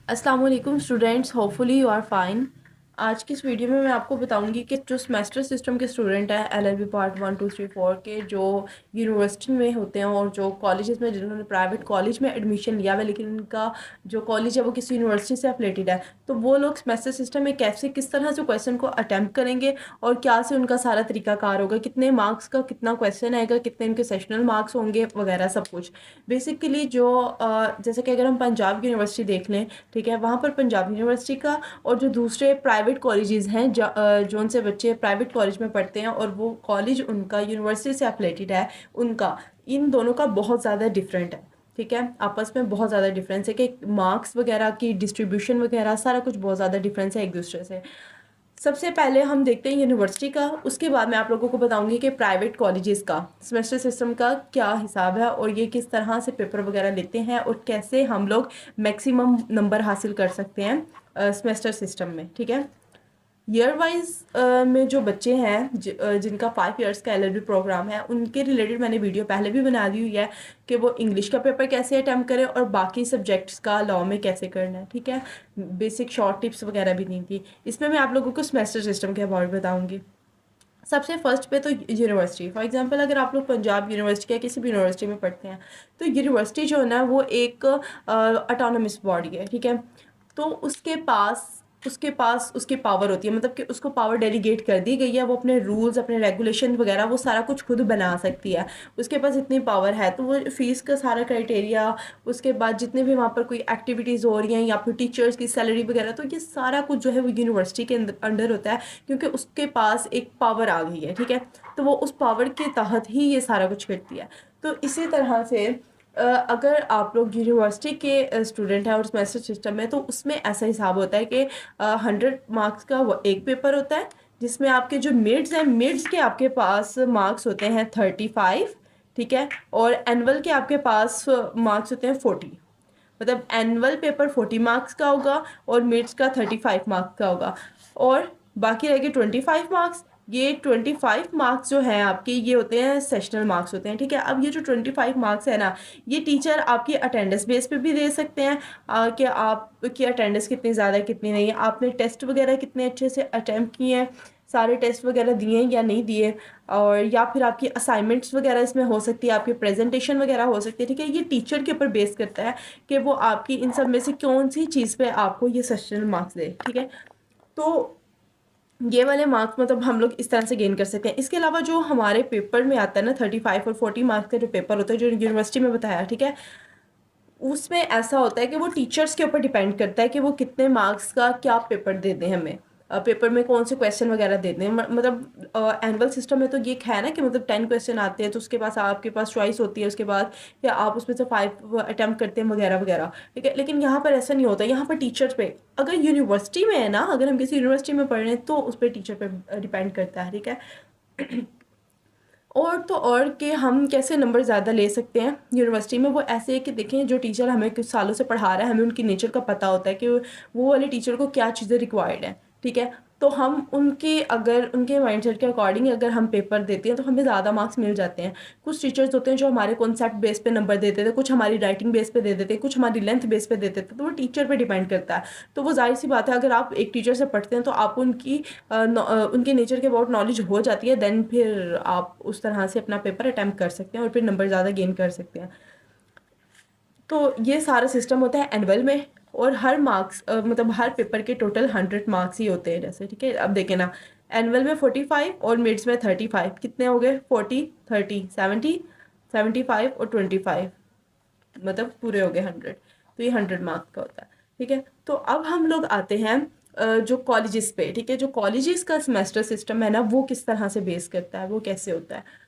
अस्सलाम वालेकुम students, hopefully you are fine. आज की इस वीडियो में मैं आपको बताऊंगी कि जो सेमेस्टर सिस्टम के स्टूडेंट हैं एलएलबी पार्ट 1 2 3 4 के, जो यूनिवर्सिटी में होते हैं और जो कॉलेजेस में, जिन्होंने प्राइवेट कॉलेज में एडमिशन लिया हुआ है लेकिन उनका जो कॉलेज है वो किसी यूनिवर्सिटी से एफिलेटेड है, तो वो लोग सेमेस्टर सिस्टम में कैसे, किस तरह से क्वेश्चन को अटैम्प्ट करेंगे और क्या से उनका सारा तरीकाकार होगा, कितने मार्क्स का कितना क्वेश्चन आएगा, कितने उनके सेशनल मार्क्स होंगे वगैरह सब कुछ। बेसिकली जो जैसे कि अगर हम पंजाब यूनिवर्सिटी देख लें, ठीक है, वहाँ पर पंजाब यूनिवर्सिटी का और जो दूसरे प्राइवेट कॉलेजेस हैं जो उनसे बच्चे प्राइवेट कॉलेज में पढ़ते हैं और वो कॉलेज उनका यूनिवर्सिटी से एफिलेटेड है, उनका इन दोनों का बहुत ज़्यादा डिफरेंट है। ठीक है, आपस में बहुत ज़्यादा डिफरेंस है कि मार्क्स वगैरह की डिस्ट्रीब्यूशन वगैरह सारा कुछ बहुत ज़्यादा डिफरेंस है एक दूसरे से। सबसे पहले हम देखते हैं यूनिवर्सिटी का, उसके बाद मैं आप लोगों को बताऊंगी कि प्राइवेट कॉलेजेस का सेमेस्टर सिस्टम का क्या हिसाब है और ये किस तरह से पेपर वगैरह लेते हैं और कैसे हम लोग मैक्सिमम नंबर हासिल कर सकते हैं सेमेस्टर सिस्टम में। ठीक है, ईयर वाइज में जो बच्चे हैं जिनका 5 इयर्स का एलएलबी प्रोग्राम है, उनके रिलेटेड मैंने वीडियो पहले भी बना दी हुई है कि वो इंग्लिश का पेपर कैसे अटैम्प्ट करें और बाकी सब्जेक्ट्स का लॉ में कैसे करना है। ठीक है, बेसिक शॉर्ट टिप्स वगैरह भी दी थी। इसमें मैं आप लोगों को सेमेस्टर सिस्टम के अबाउट बताऊंगी। सबसे फर्स्ट पे तो यूनिवर्सिटी, फॉर एग्जांपल अगर आप लोग पंजाब यूनिवर्सिटी या किसी भी यूनिवर्सिटी में पढ़ते हैं, तो यूनिवर्सिटी जो है ना वो एक ऑटोनमस बॉडी है। ठीक है, तो उसके पास उसकी पावर होती है, मतलब कि उसको पावर डेलीगेट कर दी गई है, वो अपने रूल्स अपने रेगुलेशन वगैरह वो सारा कुछ खुद बना सकती है। उसके पास इतनी पावर है तो वो फीस का सारा क्राइटेरिया, उसके बाद जितने भी वहाँ पर कोई एक्टिविटीज़ हो रही हैं या फिर टीचर्स की सैलरी वगैरह, तो ये सारा कुछ जो है वो यूनिवर्सिटी के अंडर होता है, क्योंकि उसके पास एक पावर आ गई है। ठीक है, तो वो उस पावर के तहत ही ये सारा कुछ करती है। तो इसी तरह से अगर आप लोग यूनिवर्सिटी के स्टूडेंट हैं और सेमेस्टर सिस्टम में, तो उसमें ऐसा हिसाब होता है कि 100 मार्क्स का वो एक पेपर होता है, जिसमें आपके जो मिड्स हैं, मिड्स के आपके पास मार्क्स होते हैं 35। ठीक है, और एनुअल के आपके पास मार्क्स होते हैं 40। मतलब एनुअल पेपर 40 मार्क्स का होगा और मिड्स का 35 मार्क्स का होगा, और बाकी रह गए 25 मार्क्स। ये 25 मार्क्स जो हैं आपके, ये होते हैं सेशनल मार्क्स होते हैं। ठीक है, अब ये जो 25 मार्क्स है ना, ये टीचर आपकी अटेंडेंस बेस पे भी दे सकते हैं कि आपकी अटेंडेंस कितनी ज़्यादा कितनी नहीं है, आपने टेस्ट वगैरह कितने अच्छे से अटैम्प्ट किए हैं, सारे टेस्ट वगैरह दिए या नहीं दिए, और या फिर आपकी असाइनमेंट्स वगैरह इसमें हो सकती है, आपकी प्रेजेंटेशन वगैरह हो सकती है। ठीक है, ये टीचर के ऊपर बेस करता है कि वो आपकी इन सब में से कौन सी चीज़ पे आपको ये सेशनल मार्क्स दे। ठीक है, तो ये वाले मार्क्स मतलब हम लोग इस तरह से गेन कर सकते हैं। इसके अलावा जो हमारे पेपर में आता है ना, 35 और 40 मार्क्स का जो पेपर होता है, जो यूनिवर्सिटी में बताया, ठीक है, उसमें ऐसा होता है कि वो टीचर्स के ऊपर डिपेंड करता है कि वो कितने मार्क्स का क्या पेपर दे दें हमें, पेपर में कौन से क्वेश्चन वगैरह दे दें। मतलब एनुअल सिस्टम में तो ये है ना कि मतलब 10 क्वेश्चन आते हैं, तो उसके पास आपके पास चॉइस होती है उसके बाद, या आप उसमें से 5 अटैम्प्ट करते हैं वगैरह वगैरह। ठीक है, लेकिन यहाँ पर ऐसा नहीं होता। यहाँ पर टीचर्स पे, अगर यूनिवर्सिटी में है ना, अगर हम किसी यूनिवर्सिटी में पढ़ रहे हैं तो उस पर टीचर पर डिपेंड करता है। ठीक है, और तो और कि हम कैसे नंबर ज़्यादा ले सकते हैं यूनिवर्सिटी में, वो ऐसे है कि देखें, जो टीचर हमें कुछ सालों से पढ़ा रहा है, हमें उनकी नेचर का पता होता है कि वो वाले टीचर को क्या चीज़ें रिक्वायर्ड हैं। ठीक है, तो हम उनके, अगर उनके माइंडसेट के अकॉर्डिंग अगर हम पेपर देते हैं तो हमें ज़्यादा मार्क्स मिल जाते हैं। कुछ टीचर्स होते हैं जो हमारे कॉन्सेप्ट बेस पे नंबर देते थे, कुछ हमारी राइटिंग बेस पे दे देते हैं, कुछ हमारी लेंथ बेस पे देते थे, तो वो टीचर पे डिपेंड करता है। तो वो जाहिर सी बात है, अगर आप एक टीचर से पढ़ते हैं तो आप उनके नेचर के अबाउट नॉलेज हो जाती है, देन फिर आप उस तरह से अपना पेपर अटैम्प्ट कर सकते हैं और फिर नंबर ज़्यादा गेन कर सकते हैं। तो ये सारा सिस्टम होता है एनुअल में, और हर मार्क्स मतलब हर पेपर के टोटल 100 मार्क्स ही होते हैं जैसे। ठीक है, अब देखें ना, एनुअल में 45 और मिड्स में 35, कितने हो गए? 40 30 70, 75 और 25, मतलब पूरे हो गए 100। तो ये 100 मार्क्स का होता है। ठीक है, तो अब हम लोग आते हैं जो कॉलेजेस पे। ठीक है, जो कॉलेजेस का सेमेस्टर सिस्टम है ना, वो किस तरह से बेस करता है, वो कैसे होता है।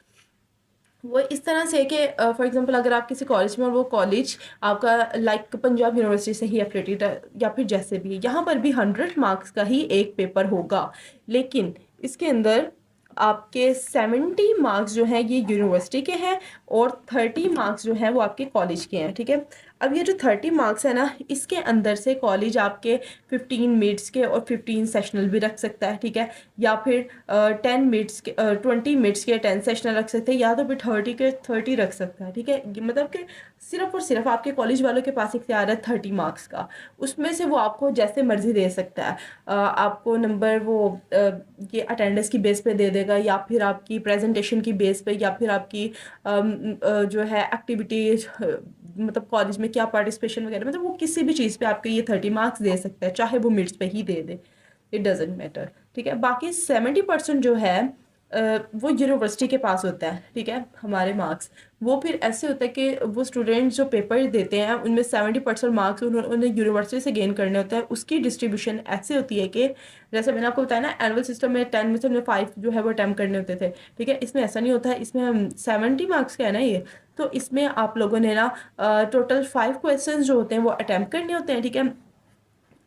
वो इस तरह से कि फॉर एग्जांपल अगर आप किसी कॉलेज में, और वो कॉलेज आपका लाइक पंजाब यूनिवर्सिटी से ही एफिलेटेड है या फिर जैसे भी, यहाँ पर भी 100 मार्क्स का ही एक पेपर होगा, लेकिन इसके अंदर आपके 70 मार्क्स जो हैं ये यूनिवर्सिटी के हैं और 30 मार्क्स जो हैं वो आपके कॉलेज के हैं। ठीक है, अब ये जो 30 मार्क्स है ना, इसके अंदर से कॉलेज आपके 15 मिड्स के और 15 सेशनल भी रख सकता है। ठीक है, या फिर 10 मिड्स के 20 मिड्स के 10 सेशनल रख सकते हैं, या तो फिर 30 के 30 रख सकता है। ठीक है, मतलब कि सिर्फ और सिर्फ आपके कॉलेज वालों के पास इख्तियार है 30 मार्क्स का, उसमें से वो आपको जैसे मर्जी दे सकता है। आपको नंबर वो ये अटेंडेंस की बेस पे दे देगा, या फिर आपकी प्रेजेंटेशन की बेस पे, या फिर आपकी जो है एक्टिविटीज, मतलब कॉलेज में क्या पार्टिसिपेशन वगैरह, मतलब वो किसी भी चीज़ पे आपके ये 30 मार्क्स दे सकता है, चाहे वो मिड्स पे ही दे दे, इट डजेंट मैटर। ठीक है, बाकी 70% जो है वो यूनिवर्सिटी के पास होता है। ठीक है, हमारे मार्क्स वो फिर ऐसे होता है कि वो स्टूडेंट्स जो पेपर देते हैं उनमें 70% मार्क्स उन्हें यूनिवर्सिटी से गेन करने होता है। उसकी डिस्ट्रीब्यूशन ऐसे होती है कि जैसे मैंने आपको बताया ना, एनुअल सिस्टम में 10 में से उन्हें 5 जो है वो अटैम्प्ट करने होते थे। ठीक है, इसमें ऐसा नहीं होता है, इसमें हम 70 मार्क्स का है ना ये, तो इसमें आप लोगों ने ना टोटल 5 क्वेश्चन जो होते हैं वो अटैम्प्ट करने होते हैं। ठीक है,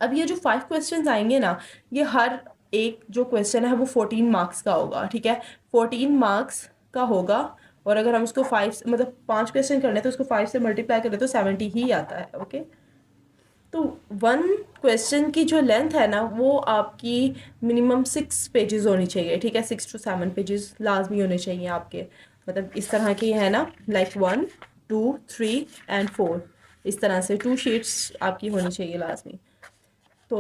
अब ये जो 5 क्वेश्चंस आएंगे ना, ये हर एक जो क्वेश्चन है वो 14 मार्क्स का होगा। ठीक है, 14 मार्क्स का होगा, और अगर हम उसको 5 मतलब 5 क्वेश्चन करने तो उसको 5 से मल्टीप्लाई करें तो 70 ही आता है। ओके, तो वन क्वेश्चन की जो लेंथ है ना वो आपकी मिनिमम 6 पेजेस होनी चाहिए। ठीक है, 6 to 7 पेजेस लाजमी होने चाहिए आपके, मतलब इस तरह की है ना, लाइक 1 2 3 एंड 4, इस तरह से 2 शीट्स आपकी होनी चाहिए लाजमी। तो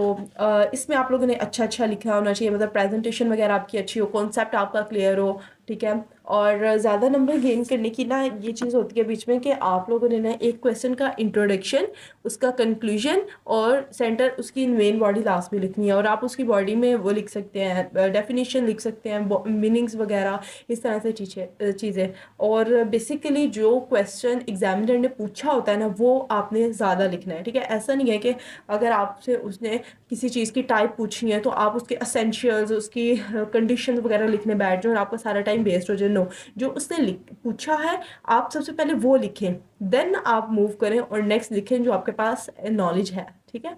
इसमें आप लोगों ने अच्छा अच्छा लिखा होना चाहिए, मतलब प्रेजेंटेशन वगैरह आपकी अच्छी हो, कॉन्सेप्ट आपका क्लियर हो। ठीक है, और ज़्यादा नंबर गेन करने की ना ये चीज़ होती है बीच में कि आप लोगों ने ना एक क्वेश्चन का इंट्रोडक्शन, उसका कंक्लूजन और सेंटर, उसकी मेन बॉडी लास्ट में लिखनी है, और आप उसकी बॉडी में वो लिख सकते हैं, डेफिनेशन लिख सकते हैं, मीनिंग्स वगैरह, इस तरह से चीज़ें। और बेसिकली जो क्वेश्चन एग्जामिनर ने पूछा होता है ना वो आपने ज़्यादा लिखना है। ठीक है, ऐसा नहीं है कि अगर आपसे उसने किसी चीज़ की टाइप पूछनी है तो आप उसके असेंशियल्स, उसकी कंडीशन वगैरह लिखने बैठ जाओ और आपका सारा टाइम वेस्ट हो जाए। नो, जो उसने पूछा है आप सबसे पहले वो लिखें, देन आप मूव करें और नेक्स्ट लिखें जो आपके पास नॉलेज है। ठीक है,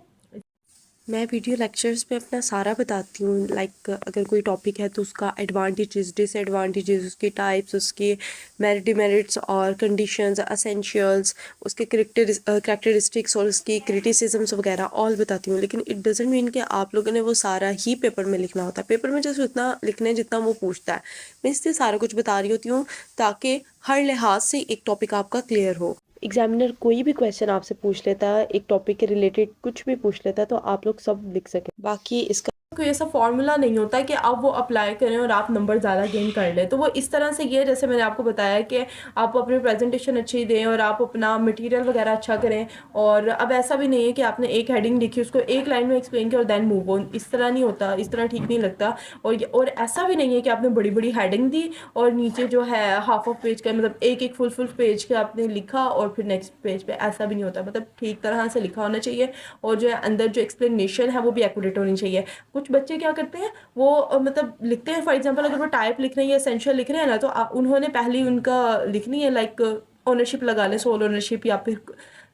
मैं वीडियो लेक्चर्स में अपना सारा बताती हूँ, लाइक अगर कोई टॉपिक है तो उसका एडवांटेजेस, डिसएडवांटेजेस, उसकी टाइप्स, उसकी मेरिट डिमेरिट्स और कंडीशंस, असेंशियल्स, उसके करेक्टरिस्टिक्स और उसकी क्रिटिसिज्म्स वगैरह ऑल बताती हूँ। लेकिन इट डजेंट मीन कि आप लोगों ने वो सारा ही पेपर में लिखना होता है। पेपर में जैसे उतना लिखना है जितना वो पूछता है। मैं इसलिए सारा कुछ बता रही होती हूँ ताकि हर लिहाज से एक टॉपिक आपका क्लियर हो। एग्जामिनर कोई भी क्वेश्चन आपसे पूछ लेता है, एक टॉपिक के रिलेटेड कुछ भी पूछ लेता है, तो आप लोग सब लिख सकें। बाकी इसका कोई ऐसा फॉर्मूला नहीं होता है कि आप वो अप्लाई करें और आप नंबर ज़्यादा गेन कर लें। तो वो इस तरह से ये है, जैसे मैंने आपको बताया कि आप अपनी प्रेजेंटेशन अच्छी दें और आप अपना मटेरियल वगैरह अच्छा करें। और अब ऐसा भी नहीं है कि आपने एक हेडिंग लिखी, उसको एक लाइन में एक्सप्लेन किया और देन मूव ऑन, इस तरह नहीं होता, इस तरह ठीक नहीं लगता। और ऐसा भी नहीं है कि आपने बड़ी बड़ी हेडिंग दी और नीचे जो है हाफ ऑफ पेज का, मतलब एक एक फुल पेज का आपने लिखा और फिर नेक्स्ट पेज पे, ऐसा भी नहीं होता। मतलब ठीक तरह से लिखा होना चाहिए, और जो है अंदर जो एक्सप्लेनेशन है वो भी एक्यूरेट होनी चाहिए। कुछ बच्चे क्या करते हैं, वो मतलब लिखते हैं, फॉर एग्जांपल अगर वो टाइप लिख रहे हैं या एसेंशियल लिख रहे हैं ना, तो उन्होंने पहले उनका लिखनी है, लाइक ओनरशिप लगा ले, सोल ओनरशिप या फिर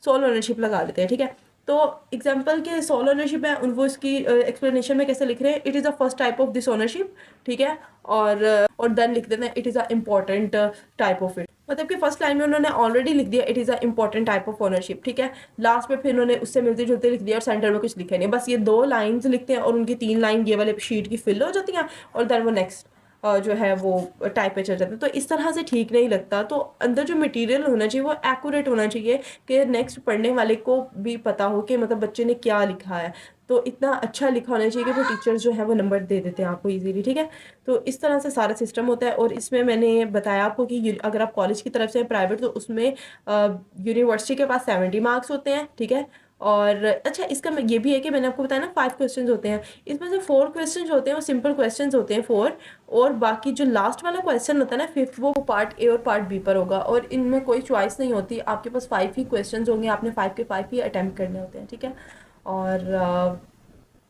सोल ओनरशिप लगा लेते हैं। ठीक है, तो एग्जांपल के सोल ओनरशिप है, उन वो इसकी एक्सप्लेनेशन में कैसे लिख रहे हैं, it is a first type of this ownership. ठीक है, और देन लिख देते हैं it is a important type of it, मतलब कि फर्स्ट लाइन में उन्होंने ऑलरेडी लिख दिया it is a important type of ownership. ठीक है, लास्ट में फिर उन्होंने उससे मिलते जुलते लिख दिया और सेंटर में कुछ लिखा नहीं, बस ये 2 लाइन्स लिखते हैं और उनकी 3 लाइन ये वाले शीट की फिल हो जाती हैं, और देन वो नेक्स्ट जो है वो टाइप पे चल जाते हैं। तो इस तरह से ठीक नहीं लगता। तो अंदर जो मटेरियल होना चाहिए वो एक्यूरेट होना चाहिए कि नेक्स्ट पढ़ने वाले को भी पता हो कि मतलब बच्चे ने क्या लिखा है। तो इतना अच्छा लिखा होना चाहिए कि वो टीचर्स जो है वो नंबर दे देते हैं आपको इजीली। ठीक है, तो इस तरह से सारा सिस्टम होता है। और इसमें मैंने बताया आपको कि अगर आप कॉलेज की तरफ से प्राइवेट, तो उसमें यूनिवर्सिटी के पास 70 मार्क्स होते हैं। ठीक है, और अच्छा इसका ये भी है कि मैंने आपको बताया ना 5 क्वेश्चंस होते हैं, इसमें से 4 क्वेश्चंस होते हैं वो सिंपल क्वेश्चंस होते हैं 4, और बाकी जो लास्ट वाला क्वेश्चन होता है ना 5th, वो पार्ट ए और पार्ट बी पर होगा, और इनमें कोई चॉइस नहीं होती, आपके पास 5 ही क्वेश्चंस होंगे, आपने 5 के 5 ही अटैम्प्ट करने होते हैं। ठीक है, और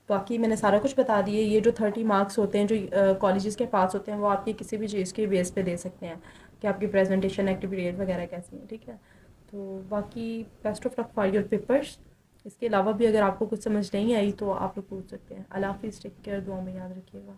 बाकी मैंने सारा कुछ बता दिए। ये जो 30 मार्क्स होते हैं जो कॉलेजेस के पास होते हैं वो आपकी किसी भी चीज़ के बेस पे दे सकते हैं कि आपकी प्रेजेंटेशन एक्टिविटी वगैरह कैसी है। ठीक है, तो बाकी best of luck for your papers. इसके अलावा भी अगर आपको कुछ समझ नहीं आई तो आप लोग पूछ सकते हैं। अल्लाह हाफिज़, टेक केयर, दुआ में याद रखिएगा।